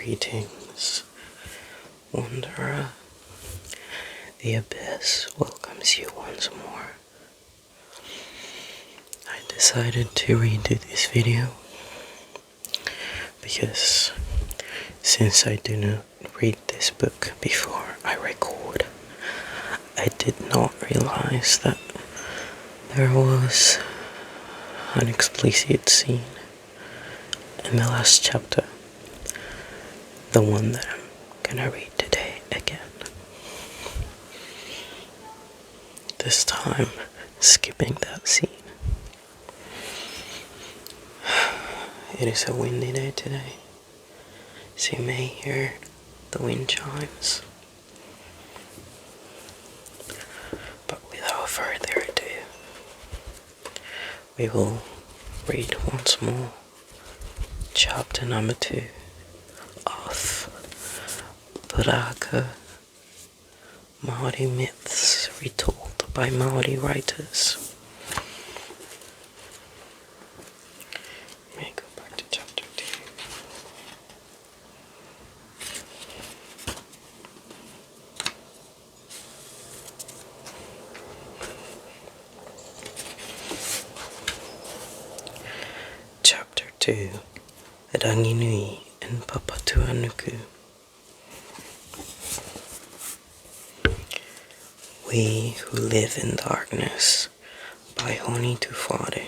Greetings, Wanderer. The Abyss welcomes you once more. I decided to redo this video because since I do not read this book before I record, I did not realize that there was an explicit scene in the last chapter, the one that I'm gonna read today again. This time, skipping that scene. It is a windy day today, so you may hear the wind chimes. But without further ado, we will read once more chapter number 2 of Pūrākau, Māori myths retold by Māori writers. Let me go back to chapter 2. Chapter 2, Ranginui and Papatūānuku. We who live in darkness, by Honi to Father.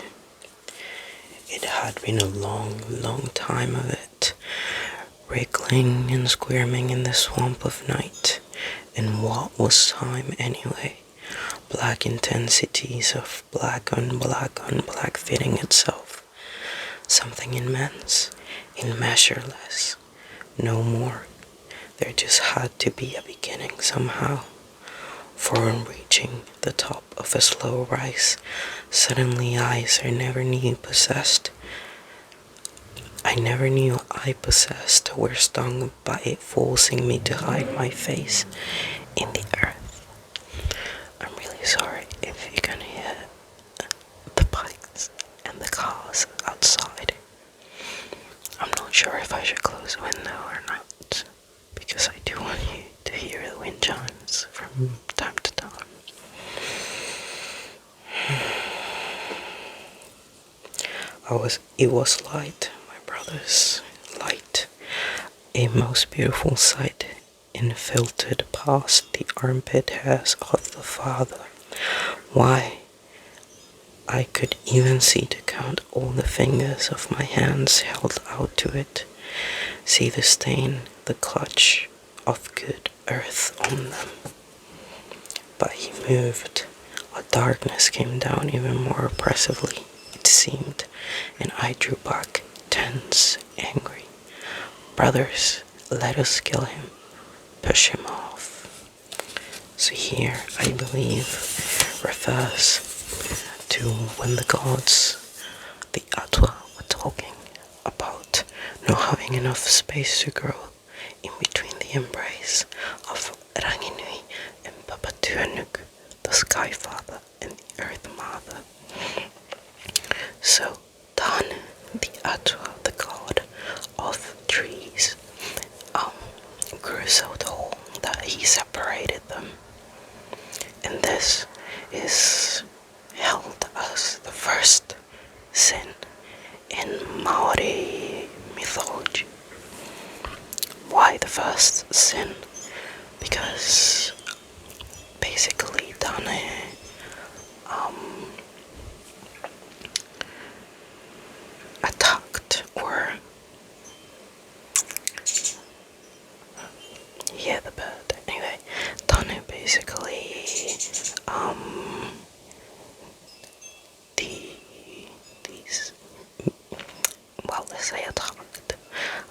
It had been a long time of it, wriggling and squirming in the swamp of night. And what was time anyway? Black intensities of black on black fitting itself. Something immense, immeasureless. No more. There just had to be a beginning somehow. For on reaching the top of a slow rise, suddenly eyes I never knew I possessed were stung by it forcing me to hide my face in the earth. I'm really sorry if you can hear the bikes and the cars outside. I'm not sure if I should close the window or not, because I do want you to hear the wind chimes from time to time. It was light, my brothers, light, a most beautiful sight, infiltrated past the armpit hairs of the father. Why, I could even see to count all the fingers of my hands held out to it, see the stain, the clutch of good earth on them. But he moved. A darkness came down even more oppressively, it seemed, and I drew back, tense, angry. Brothers, let us kill him, push him off. So here, I believe, refers to when the gods, the Atua, were talking about not having enough space to grow in between the embrace of Ranginui and Papatūānuku, the Sky Father and the Earth Mother. So Tānu, the Atua, the god of trees, grew so tall that he separated them. And this is held as the first sin in Māori mythology. Why the first sin? Because basically Tānu attacked, or yeah, the bird. Anyway, Tānu basically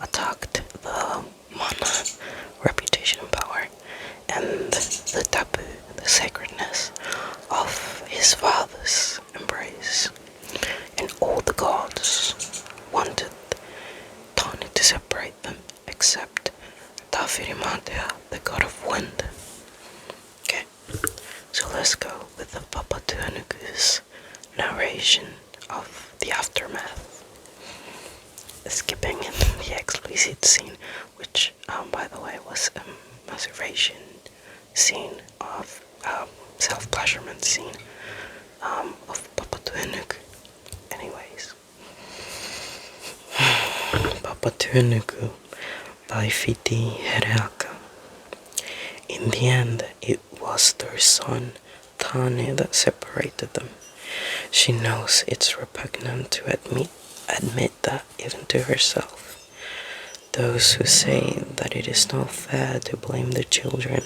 attacked the mana, reputation and power, and the taboo, the sacredness of his father's embrace. And all the gods wanted Tānu to separate them, except Tawhirimatea, the god of wind. Okay, so let's go with the Papatūānuku's narration of the aftermath. Skipping the explicit visit scene, which, by the way, was a masturbation scene of self-pleasurement scene of papatūānuku. Anyways, papatūānuku by Whiti Hereaka. In the end, it was their son, Tane, that separated them. She knows it's repugnant to admit that even to herself. Those who say that it is not fair to blame the children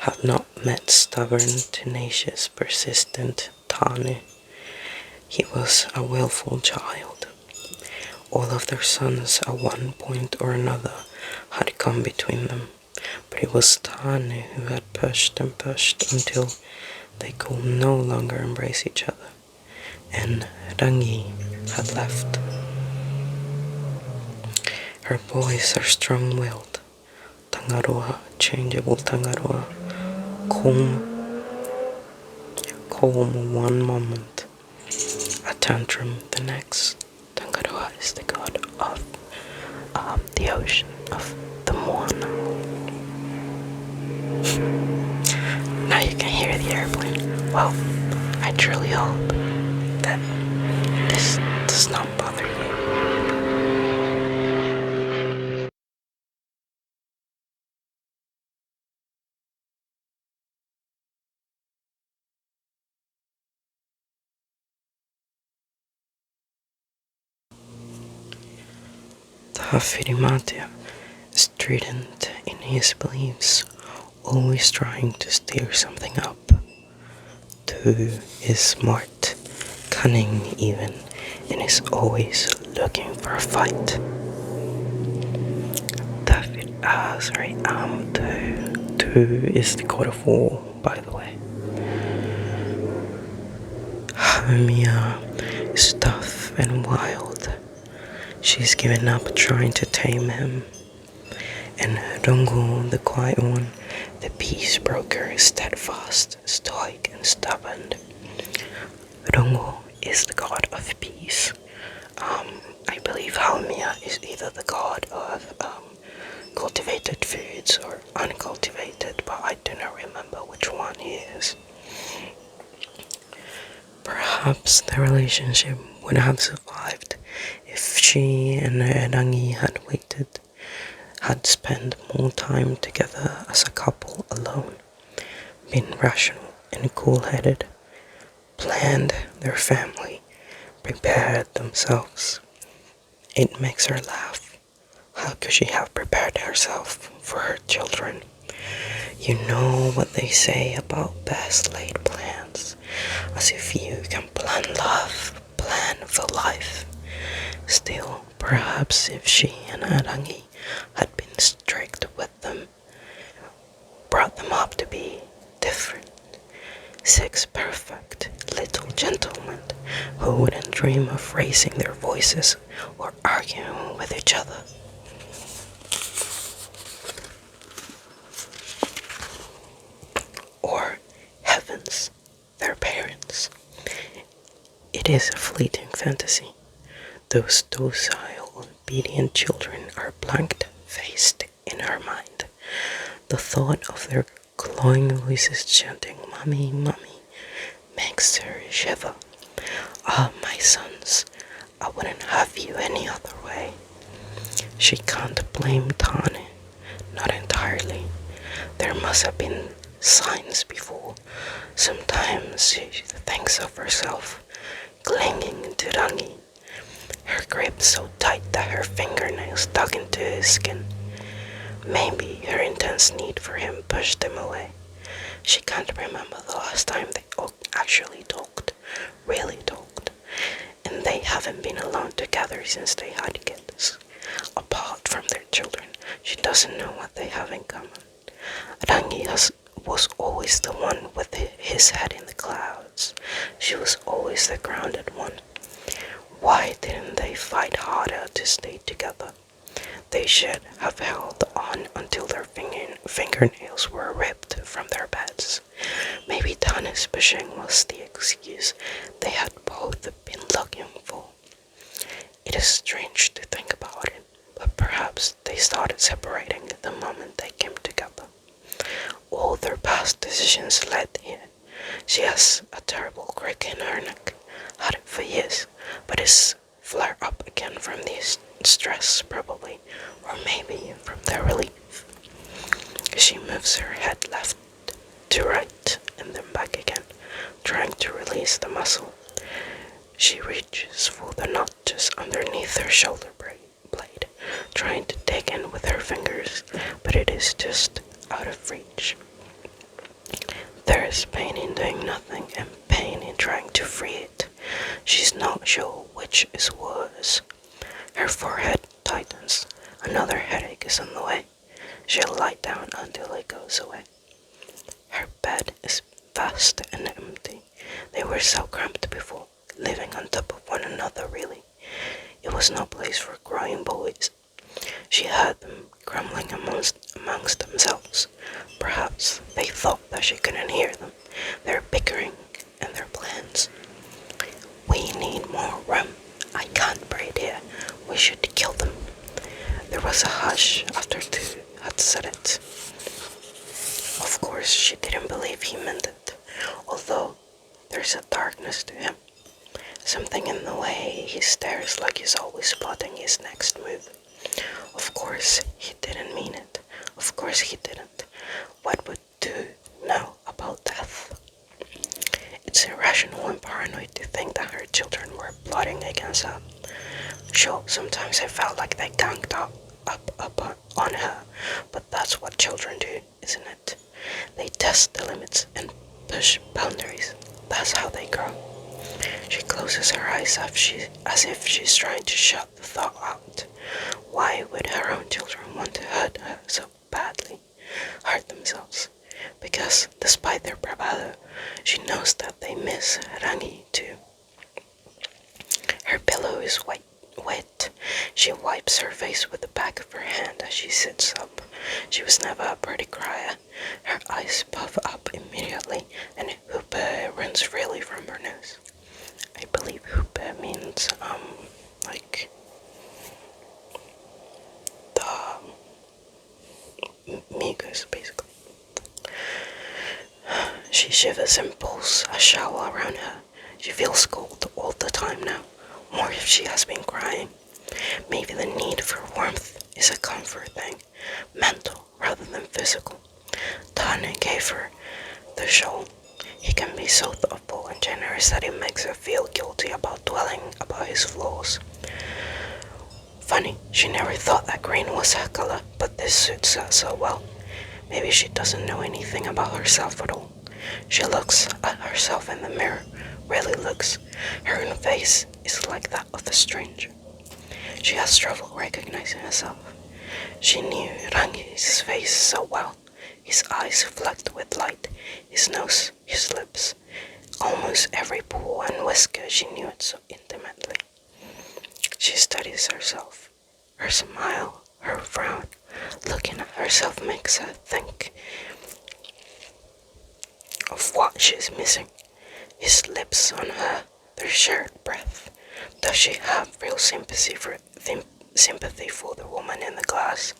have not met stubborn, tenacious, persistent Tane. He was a willful child. All of their sons at one point or another had come between them, but it was Tane who had pushed and pushed until they could no longer embrace each other, and Rangi had left. Her boys are strong-willed, tangaroa, changeable tangaroa, calm one moment, a tantrum the next. Tangaroa is the god of the ocean, of the moana. Now you can hear the airplane. Well, I truly hope that this does not bother you. Hafirimatia, strident in his beliefs, always trying to stir something up. Tu is smart, cunning even, and is always looking for a fight. Tu is the god of war, by the way. Haumia is tough and wild. She's given up trying to tame him. And Rungu, the quiet one, the peace broker, is steadfast, stoic, and stubborn. Rungu is the god of peace. I believe Haumia is either the god of cultivated foods or uncultivated, but I do not remember which one he is. Perhaps the relationship would have survived if she and Rangi had spent more time together as a couple alone, been rational and cool-headed, planned their family, prepared themselves. It makes her laugh. How could she have prepared herself for her children? You know what they say about best laid plans, as if you can plan love, plan for life. Still, perhaps if she and Arangi had been strict with them, brought them up to be different, 6 perfect little gentlemen who wouldn't dream of raising their voices or arguing with each other. Or, heavens, their parents. It is a fleeting fantasy. Those docile, obedient children are blank-faced in her mind. The thought of their glowing voices chanting, "Mommy, Mommy," makes her shiver. Ah, my sons, I wouldn't have you any other way. She can't blame Tane, not entirely. There must have been signs before. Sometimes she thinks of herself clinging to Rangi, her grip so tight that her fingernails dug into his skin. Maybe her intense need for him pushed him away. She can't remember the last time they actually talked, really talked, and they haven't been alone together since they had kids. Apart from their children, she doesn't know what they have in common. Rangi was always the one with his head in the clouds. She was always the grounded one. Why didn't they fight harder to stay together? They should have held on until their fingernails were ripped from their beds. Maybe Tane's pushing was the excuse they had both been looking for. It is strange to think about it, but perhaps they started separating the moment they came together. All their past decisions led here. She has a terrible crick in her neck, had it for years, but it's flare up again from the stress probably, or maybe from the relief. She moves her head left to right and then back again, trying to release the muscle. She reaches for the knot just underneath her shoulder blade, trying to dig in with her fingers, but it is just out of reach. There is pain in doing nothing and pain in trying to free it. She's not sure which is worse. Her forehead tightens. Another headache is on the way. She'll lie down until it goes away. Her bed is vast and empty. They were so cramped before, living on top of one another really. It was no place for growing boys. She heard them grumbling amongst themselves. Perhaps they thought that she couldn't hear them, their bickering and their plans. We need more room. I can't breathe here. We should kill them. There was a hush after two had said it. Of course, she didn't believe he meant it, although there's a darkness to him. Something in the way he stares like he's always plotting his next move. Of course, he didn't mean it. Of course he didn't. What would Do know about death? It's irrational and paranoid to think that her children were plotting against her. Sure, sometimes I felt like they ganged up on her, but that's what children do, isn't it? They test the limits and push boundaries. That's how they grow. She closes her eyes as if she's trying to shut the thought out. Why would her own children want to hurt her so badly? Hurt themselves? Because, despite their bravado, she knows that they miss Rangi too. Her pillow is wet. She wipes her face with the back of her hand as she sits up. She was never a pretty crier. Her eyes puff up immediately, and hupe runs freely from her nose. I believe hupe means, like, the mucus, basically. She shivers and pulls a shawl around her. She feels cold all the time now, more if she has been crying. Maybe the need for warmth is a comfort thing, mental rather than physical. Tane gave her the shawl. He can be so thoughtful and generous that it makes her feel guilty about dwelling about his flaws. Funny, she never thought that green was her color, but this suits her so well. Maybe she doesn't know anything about herself at all. She looks at herself in the mirror, really looks. Her own face is like that of a stranger. She has trouble recognizing herself. She knew Rangi's face so well. His eyes flecked with light, his nose, his lips. Almost every pore and whisker she knew it so intimately. She studies herself. Her smile, her frown. Looking at herself makes her think of what she's missing. His lips on her, their shared breath. Does she have real sympathy for the woman in the glass?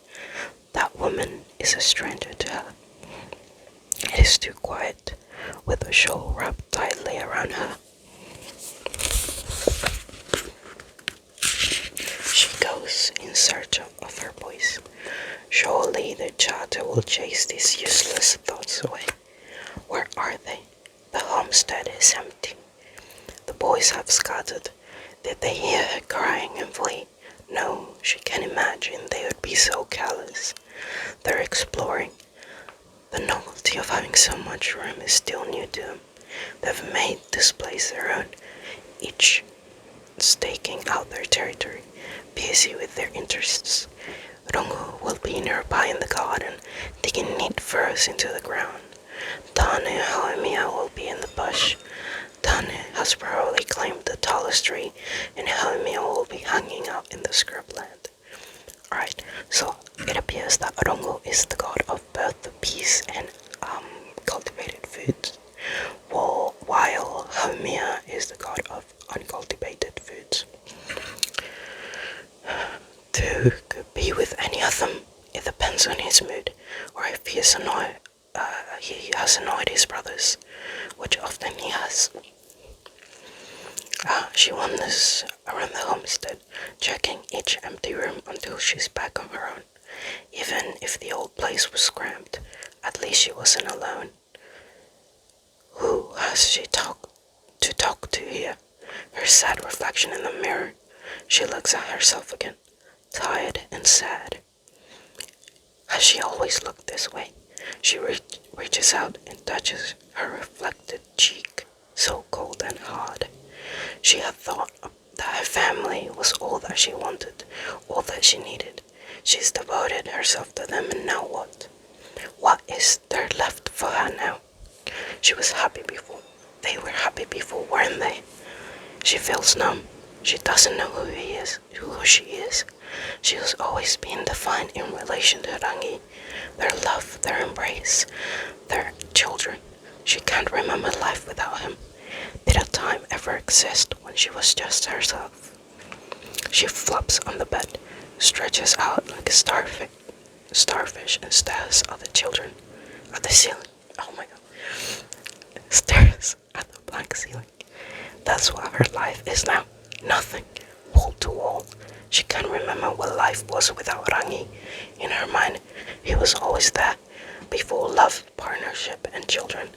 That woman is a stranger to her. It is too quiet, with the shawl wrapped tightly around her. She goes in search of her boys. Surely the chatter will chase these useless thoughts away. Where are they? The homestead is empty. The boys have scattered. Did they hear her crying and flee? No, she can imagine they would be so callous. They're exploring. The novelty of having so much room is still new to them. They've made this place their own, each staking out their territory, busy with their interests. Rongo will be nearby in the garden, digging neat furrows into the ground. Tane and Haumia will be in the bush. Tane has probably claimed the tallest tree, and Haumia will be hanging out in the scrubland. Alright, so it appears that Rongo is the god of both peace and cultivated foods, while Haumia is the god of uncultivated foods. Two could be be with any of them. It depends on his mood, or if he has annoyed his brothers, which often he has. She wanders around the homestead, checking each empty room until she's back on her own. Even if the old place was cramped, at least she wasn't alone. Who has she talk to here? Her sad reflection in the mirror. She looks at herself again, tired and sad. Has she always looked this way? She reaches out and touches her reflected cheek, so cold and hard. She had thought that her family was all that she wanted, all that she needed. She's devoted herself to them, and now what? What is there left for her now? She was happy before. They were happy before, weren't they? She feels numb. She doesn't know who she is. She has always been defined in relation to Rangi, their love, their embrace, their children. She can't remember life without him. Did a time ever exist when she was just herself? She flops on the bed, stretches out like a starfish and stares at the children, at the ceiling. Oh my god. Stares at the blank ceiling. That's what her life is now. Nothing. Wall to wall. She can't remember what life was without Rangi. In her mind, he was always there, before love, partnership, and children.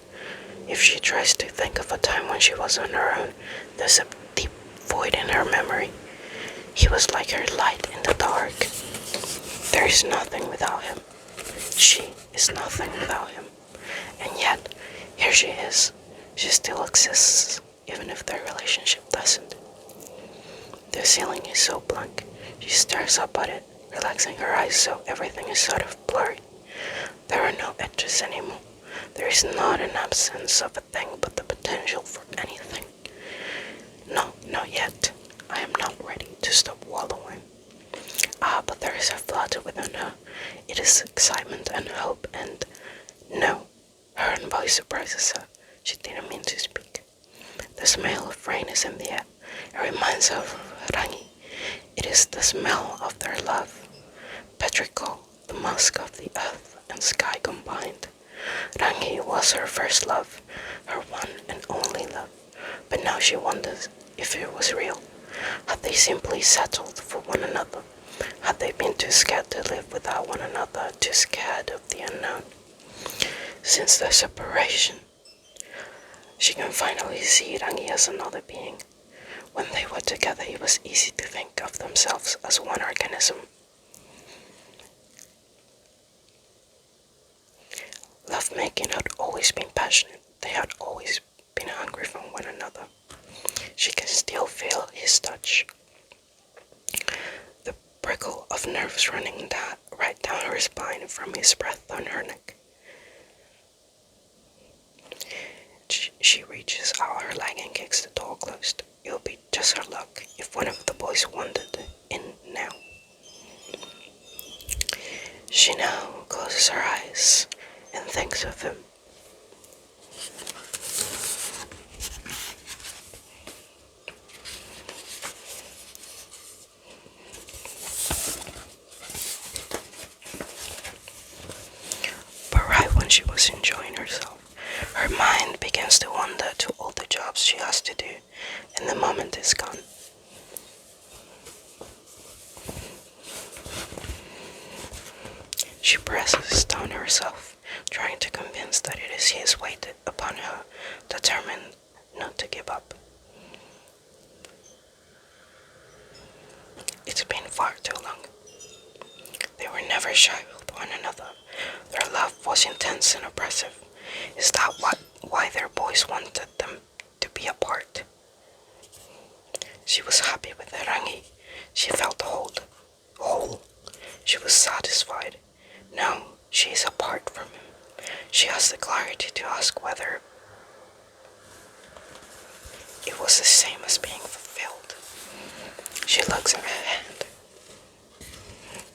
If she tries to think of a time when she was on her own, there's a deep void in her memory. He was like her light in the dark. There is nothing without him. She is nothing without him. And yet, here she is. She still exists, even if their relationship doesn't. The ceiling is so blank. She stares up at it, relaxing her eyes so everything is sort of blurry. There are no edges anymore. There is not an absence of a thing, but the potential for anything. No, not yet. I am not ready to stop wallowing. But there is a flutter within her. It is excitement and hope, and no. Her own voice surprises her. She didn't mean to speak. The smell of rain is in the air. It reminds her of Rangi. It is the smell of their love. Petrichor, the musk of the earth and sky combined. Rangi was her first love, her one and only love. But now she wonders if it was real. Had they simply settled for one another? Had they been too scared to live without one another, too scared of the unknown? Since their separation, she can finally see Rangi as another being. When they were together, it was easy to think of themselves as one organism. Lovemaking had always been passionate. They had always been hungry for one another. She can still feel his touch. The prickle of nerves running right down her spine from his breath on her neck. She reaches out her leg and kicks the door closed. It'll be just her luck if one of the boys wandered in now. She now closes her eyes and thinks of him. But right when she was enjoying herself, her mind begins to wander to all the jobs she has to do, and the moment is gone. She presses down herself, trying to convince that it is his weight upon her, determined not to give up. It's been far too long. They were never shy with one another. Their love was intense and oppressive. Is that why their boys wanted them to be apart? She was happy with Rangi. She felt whole. She was satisfied. Now she is apart from him. She has the clarity to ask whether it was the same as being fulfilled. She looks at her hand.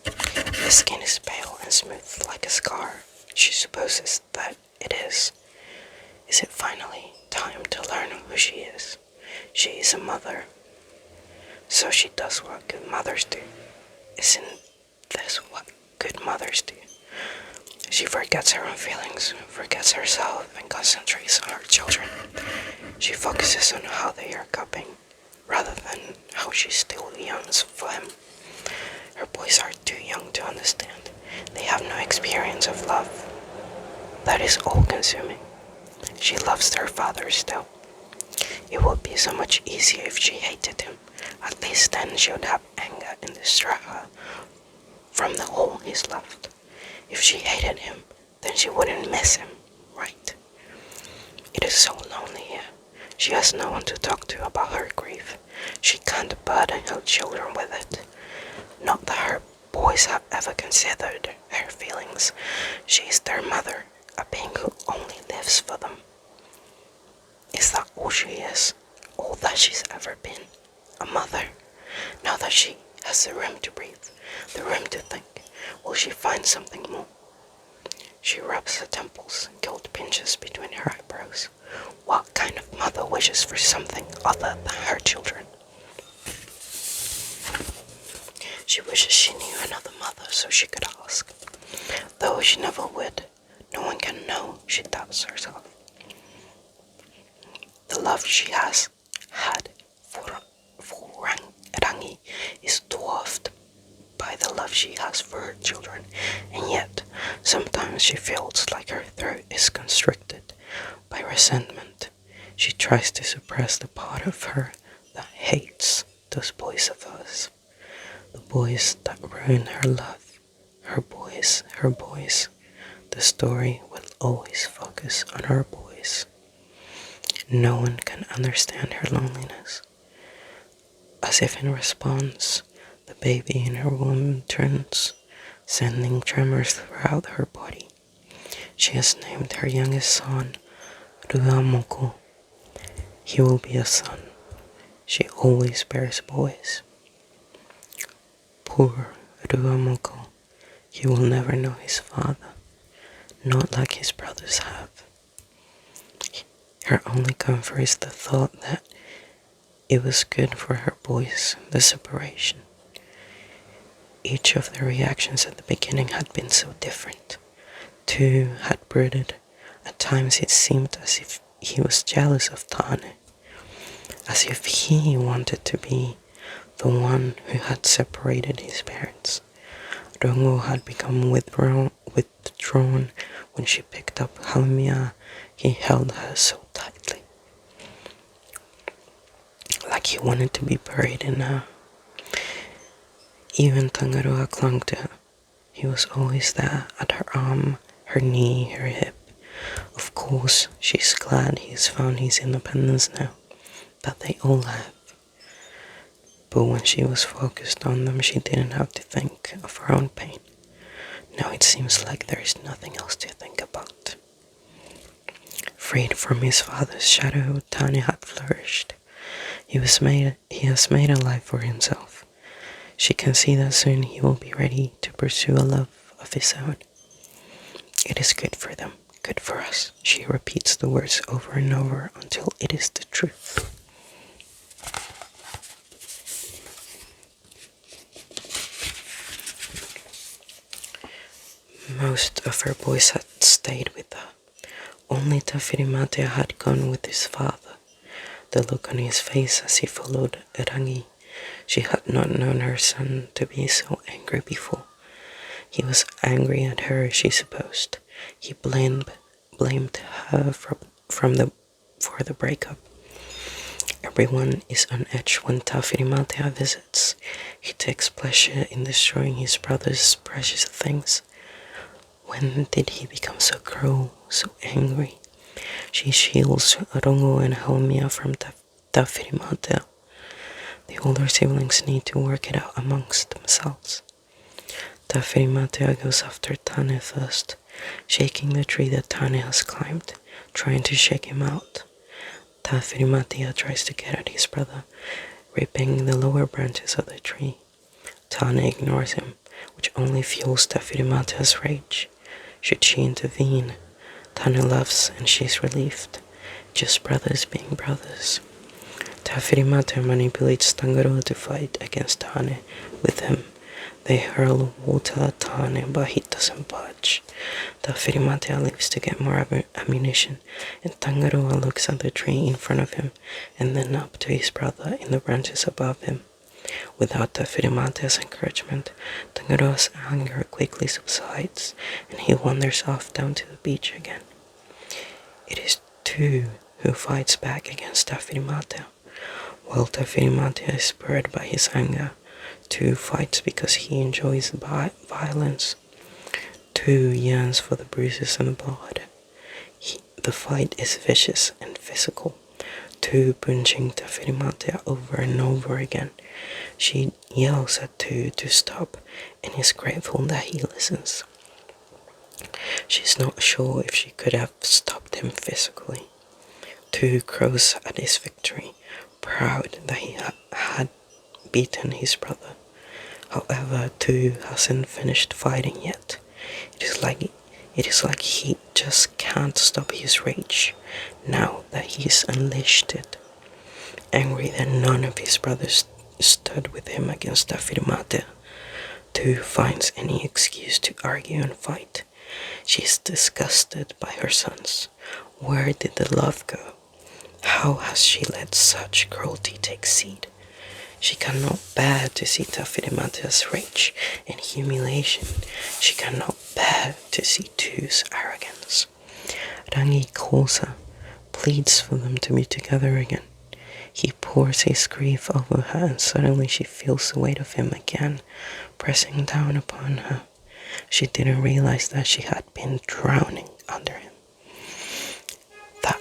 The skin is pale and smooth like a scar. She supposes that it is. Is it finally time to learn who she is? She is a mother. So she does what good mothers do. Isn't That's what good mothers do. She forgets her own feelings, forgets herself, and concentrates on her children. She focuses on how they are coping, rather than how she still yearns for him. Her boys are too young to understand. They have no experience of love. That is all-consuming. She loves their father still. It would be so much easier if she hated him. At least then she would have anger and distress from the hole he's left. If she hated him, then she wouldn't miss him, right? It is so lonely here. She has no one to talk to about her grief. She can't burden her children with it. Not that her boys have ever considered her feelings. She is their mother, a being who only lives for them. Is that all she is? All that she's ever been? A mother? Now that she has the room to breathe, the room to think, will she find something more? She rubs her temples, guilt pinches between her eyebrows. What kind of mother wishes for something other than her children? She wishes she knew another mother so she could ask. Though she never would, no one can know, she doubts herself. The love she has had for Rangi is dwarfed by the love she has for her children, and yet sometimes she feels like her throat is constricted by resentment. She tries to suppress the part of her that hates those boys of hers, the boys that ruin her love, her boys. The story will always focus on her boys. No one can understand her loneliness. As if in response, the baby in her womb turns, sending tremors throughout her body. She has named her youngest son Pūrākau. He will be a son. She always bears boys. Poor Pūrākau. He will never know his father, not like his brothers have. Her only comfort is the thought that it was good for her boys, the separation. Each of their reactions at the beginning had been so different. Two had brooded. At times it seemed as if he was jealous of Tane, as if he wanted to be the one who had separated his parents. Rongo had become withdrawn when she picked up Haumia. He held her so tightly, like he wanted to be buried in her. Even Tangaroa clung to her. He was always there, at her arm, her knee, her hip. Of course, she's glad he's found his independence now, that they all have. But when she was focused on them, she didn't have to think of her own pain. Now it seems like there is nothing else to think about. Freed from his father's shadow, Tane had flourished. He has made a life for himself. She can see that soon he will be ready to pursue a love of his own. It is good for them, good for us. She repeats the words over and over until it is the truth. Most of her boys had stayed with her. Only Tawhirimatea had gone with his father. The look on his face as he followed Rangi. She had not known her son to be so angry before. He was angry at her, she supposed. He blamed her for the breakup. Everyone is on edge when Tawhirimatea visits. He takes pleasure in destroying his brother's precious things. When did he become so cruel, so angry? She shields Rongo and Haumia from Tawhirimatea. The older siblings need to work it out amongst themselves. Tawhirimatea goes after Tane first, shaking the tree that Tane has climbed, trying to shake him out. Tawhirimatea tries to get at his brother, ripping the lower branches of the tree. Tane ignores him, which only fuels Tawhirimatea's rage. Should she intervene? Tane loves and she's relieved. Just brothers being brothers. Tawhirimatea manipulates Tangaroa to fight against Tane with him. They hurl water at Tane, but he doesn't budge. Tawhirimātea leaves to get more ammunition, and Tangaroa looks at the tree in front of him, and then up to his brother in the branches above him. Without Tawhirimātea's encouragement, Tangaroa's anger quickly subsides, and he wanders off down to the beach again. It is Tu who fights back against Tawhirimātea. While Tawhirimātea is spurred by his anger, Tu fights because he enjoys violence. Tu yearns for the bruises and blood. The fight is vicious and physical. Tu punching Tawhirimātea over and over again. She yells at Tu to stop and is grateful that he listens. She's not sure if she could have stopped him physically. Tu crows at his victory, proud that he had beaten his brother. However, Tu hasn't finished fighting yet. It is like he just can't stop his rage now that he's unleashed it. Angry that none of his brothers stood with him against Tawhirimātea, Tu finds any excuse to argue and fight. She's disgusted by her sons. Where did the love go? How has she let such cruelty take seed? She cannot bear to see Tawhirimātea's rage and humiliation. She cannot bear to see Tu's arrogance. Rangi calls her, pleads for them to be together again. He pours his grief over her, and suddenly she feels the weight of him again, pressing down upon her. She didn't realize that she had been drowning under him. That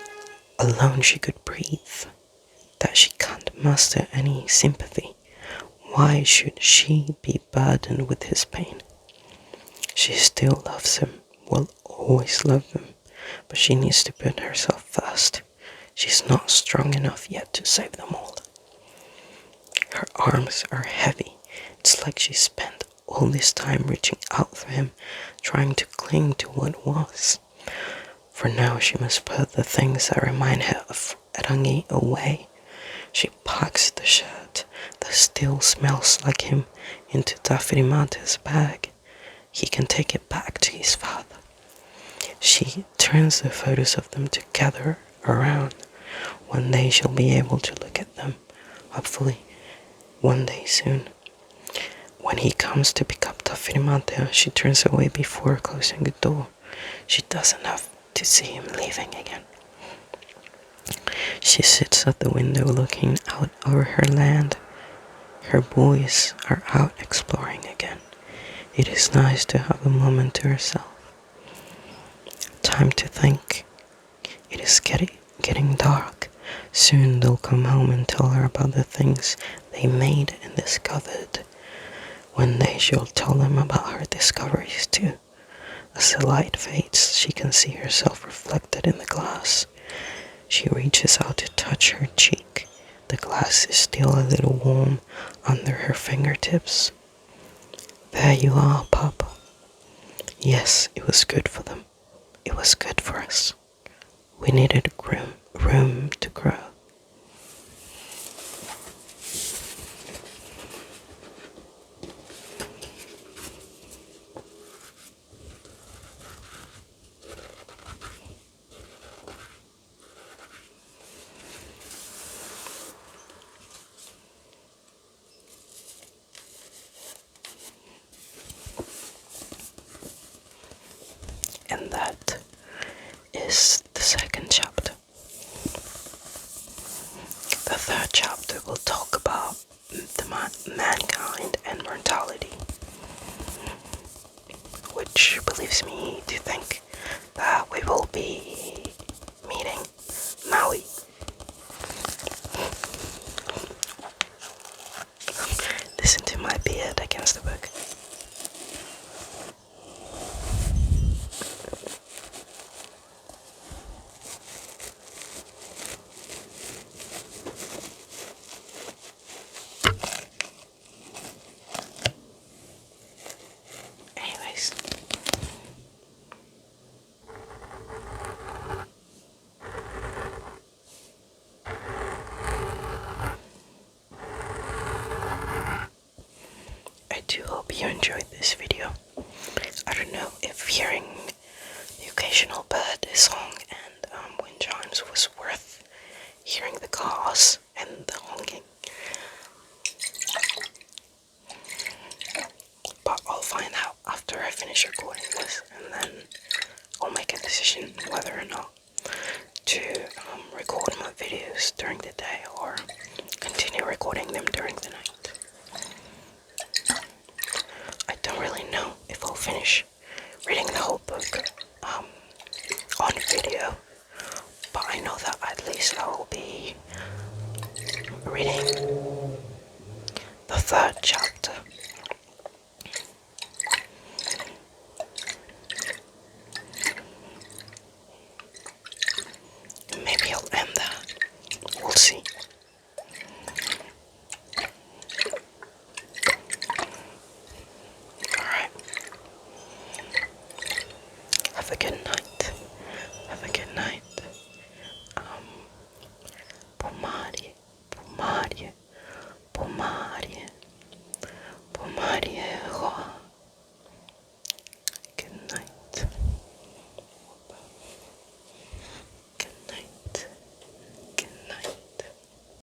alone she could breathe. That she can't muster any sympathy. Why should she be burdened with his pain? She still loves him, will always love him, but she needs to put herself first. She's not strong enough yet to save them all. Her arms are heavy. It's like she spent all this time reaching out for him, trying to cling to what was. For now she must put the things that remind her of Rangi away. She packs the shirt that still smells like him into Tawhirimātea's bag. He can take it back to his father. She turns the photos of them together around. One day she'll be able to look at them. Hopefully, one day soon. When he comes to pick up Tawhirimātea, she turns away before closing the door. She doesn't have to see him leaving again. She sits at the window looking out over her land. Her boys are out exploring again. It is nice to have a moment to herself. Time to think. It is getting dark. Soon they'll come home and tell her about the things they made and discovered. One day she'll tell them about her discoveries too. As the light fades, she can see herself reflected in the glass. She reaches out to touch her cheek. The glass is still a little warm under her fingertips. There you are, Papa. Yes, it was good for them. It was good for us. We needed room to grow. And that is the second chapter. The third chapter will talk about the mankind and mortality, which believes me to think that we will be meeting Maui. Listen to my beard against the book. do hope you enjoyed this video. I don't know if hearing the occasional bird song and wind chimes was worth hearing the cars and the honking. But I'll find out after I finish recording this, and then I'll make a decision whether or not to record my videos during the day or continue recording them during the night. I don't really know if I'll finish reading the whole book on video, but I know that at least I will be reading the 3rd chapter. Maybe I'll end that. We'll see. Alright. Have a good night. Have a good night.